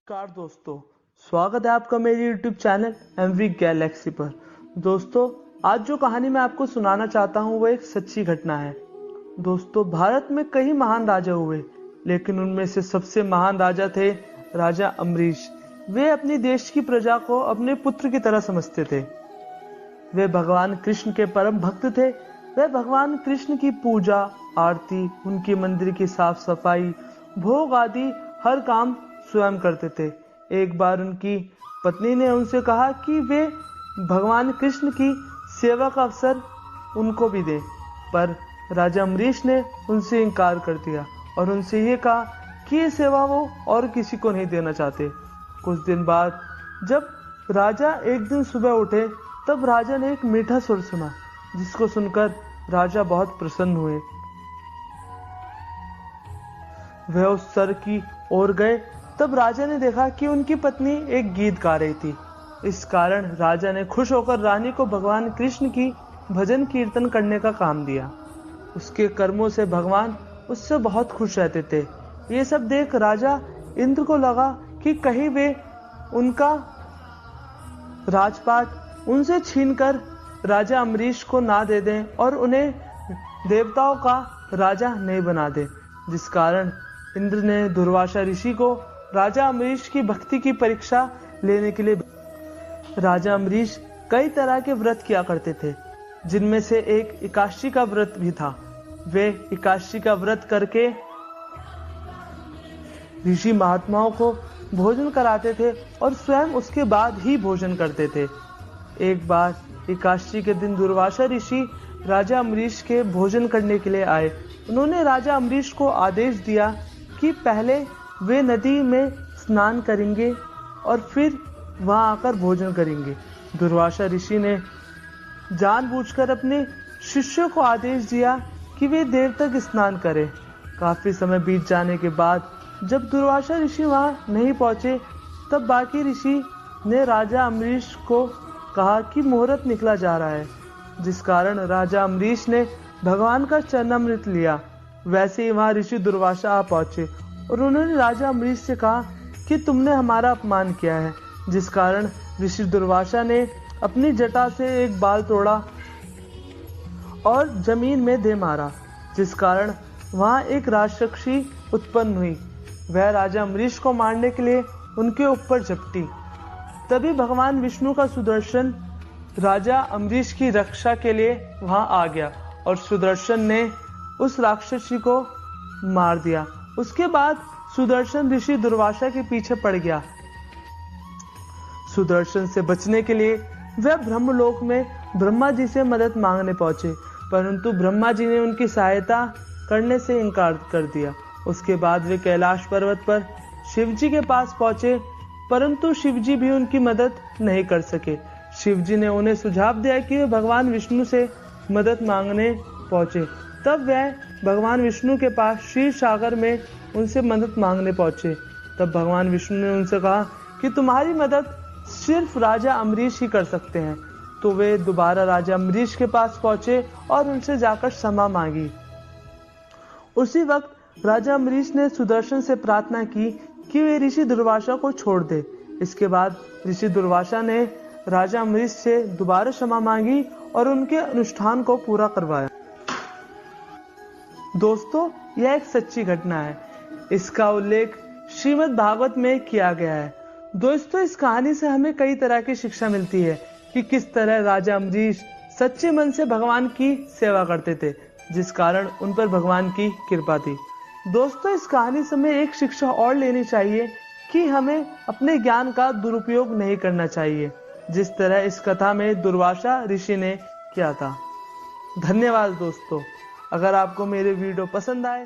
नमस्कार दोस्तों, स्वागत है आपका मेरे YouTube चैनल MV गैलेक्सी पर। दोस्तों, आज जो कहानी मैं आपको सुनाना चाहता हूँ वो एक सच्ची घटना है। दोस्तों, भारत में कई महान राजा हुए, लेकिन उनमें से सबसे महान राजा थे राजा अम्बरीश। वे अपनी देश की प्रजा को अपने पुत्र की तरह समझते थे। वे भगवान कृष्ण के परम भक्त थे। वे भगवान कृष्ण की पूजा, आरती, उनकी मंदिर की साफ सफाई, भोग आदि हर काम स्वयं करते थे। एक बार उनकी पत्नी ने उनसे कहा कि वे भगवान कृष्ण की सेवा का अवसर उनको भी दें, पर राजा अम्बरीश ने उनसे इनकार कर दिया और उनसे ये कहा कि ये सेवा वो और किसी को नहीं देना चाहते। कुछ दिन बाद जब राजा एक दिन सुबह उठे, तब राजा ने एक मीठा सुर सुना, जिसको सुनकर राजा बहुत प्रसन्न हुए। वह उस स्वर की ओर गए, तब राजा ने देखा कि उनकी पत्नी एक गीत गा रही थी। इस कारण राजा ने खुश होकर रानी को भगवान कृष्ण की भजन कीर्तन करने का काम दिया। उसके कर्मों से भगवान उससे बहुत खुश रहते थे। ये सब देख राजा इंद्र को लगा कि कहीं वे उनका राजपाट उनसे छीनकर राजा अम्बरीश को ना दे दें और उन्हें देवताओं का राजा नहीं बना दे। जिस कारण इंद्र ने दुर्वासा ऋषि को राजा अम्बरीश की भक्ति की परीक्षा लेने के लिए। राजा अम्बरीश कई तरह के व्रत किया करते थे, जिनमें से एक एकादशी का व्रत भी था। वे एकादशी का व्रत करके ऋषि महात्माओं को भोजन कराते थे और स्वयं उसके बाद ही भोजन करते थे। एक बार एकादशी के दिन दुर्वासा ऋषि राजा अम्बरीश के भोजन करने के लिए आए। उन्होंने राजा अम्बरीश को आदेश दिया कि पहले वे नदी में स्नान करेंगे और फिर वहां आकर भोजन करेंगे। दुर्वासा ऋषि ने जानबूझकर अपने शिष्यों को आदेश दिया कि वे देर तक स्नान करें। काफी समय बीत जाने के बाद जब दुर्वासा ऋषि वहां नहीं पहुंचे, तब बाकी ऋषि ने राजा अम्बरीश को कहा कि मुहूर्त निकला जा रहा है। जिस कारण राजा अम्बरीश ने भगवान का चरणामृत लिया। वैसे ही वहां ऋषि दुर्वासा आ पहुंचे और उन्होंने राजा अम्बरीश से कहा कि तुमने हमारा अपमान किया है। जिस कारण ऋषि दुर्वासा ने अपनी जटा से एक बाल तोड़ा और जमीन में दे मारा, जिस कारण वहां एक राक्षसी उत्पन्न हुई। वह राजा अम्बरीश को मारने के लिए उनके ऊपर झपटी। तभी भगवान विष्णु का सुदर्शन राजा अम्बरीश की रक्षा के लिए वहां आ गया और सुदर्शन ने उस राक्षसी को मार दिया। उसके बाद सुदर्शन ऋषि दुर्वासा के पीछे पड़ गया। सुदर्शन से बचने के लिए वह ब्रह्मलोक में ब्रह्मा जी से मदद मांगने पहुंचे, परंतु ब्रह्मा जी ने उनकी सहायता करने से इनकार कर दिया। उसके बाद वे कैलाश पर्वत पर शिव जी के पास पहुंचे, परंतु शिव जी भी उनकी मदद नहीं कर सके। शिव जी ने उन्हें सुझाव दिया कि वे भगवान विष्णु से मदद मांगने पहुंचे। तब वह भगवान विष्णु के पास क्षीर सागर में उनसे मदद मांगने पहुंचे। तब भगवान विष्णु ने उनसे कहा कि तुम्हारी मदद सिर्फ राजा अम्बरीश ही कर सकते हैं। तो वे दोबारा राजा अम्बरीश के पास पहुंचे और उनसे जाकर क्षमा मांगी। उसी वक्त राजा अम्बरीश ने सुदर्शन से प्रार्थना की कि वे ऋषि दुर्वासा को छोड़ दे। इसके बाद ऋषि दुर्वासा ने राजा अम्बरीश से दोबारा क्षमा मांगी और उनके अनुष्ठान को पूरा करवाया। दोस्तों, यह एक सच्ची घटना है। इसका उल्लेख श्रीमद् भागवत में किया गया है। दोस्तों, इस कहानी से हमें कई तरह की शिक्षा मिलती है कि किस तरह राजा अम्बरीश सच्चे मन से भगवान की सेवा करते थे, जिस कारण उन पर भगवान की कृपा थी। दोस्तों, इस कहानी से हमें एक शिक्षा और लेनी चाहिए कि हमें अपने ज्ञान का दुरुपयोग नहीं करना चाहिए, जिस तरह इस कथा में दुर्वासा ऋषि ने किया था। धन्यवाद दोस्तों। अगर आपको मेरे वीडियो पसंद आए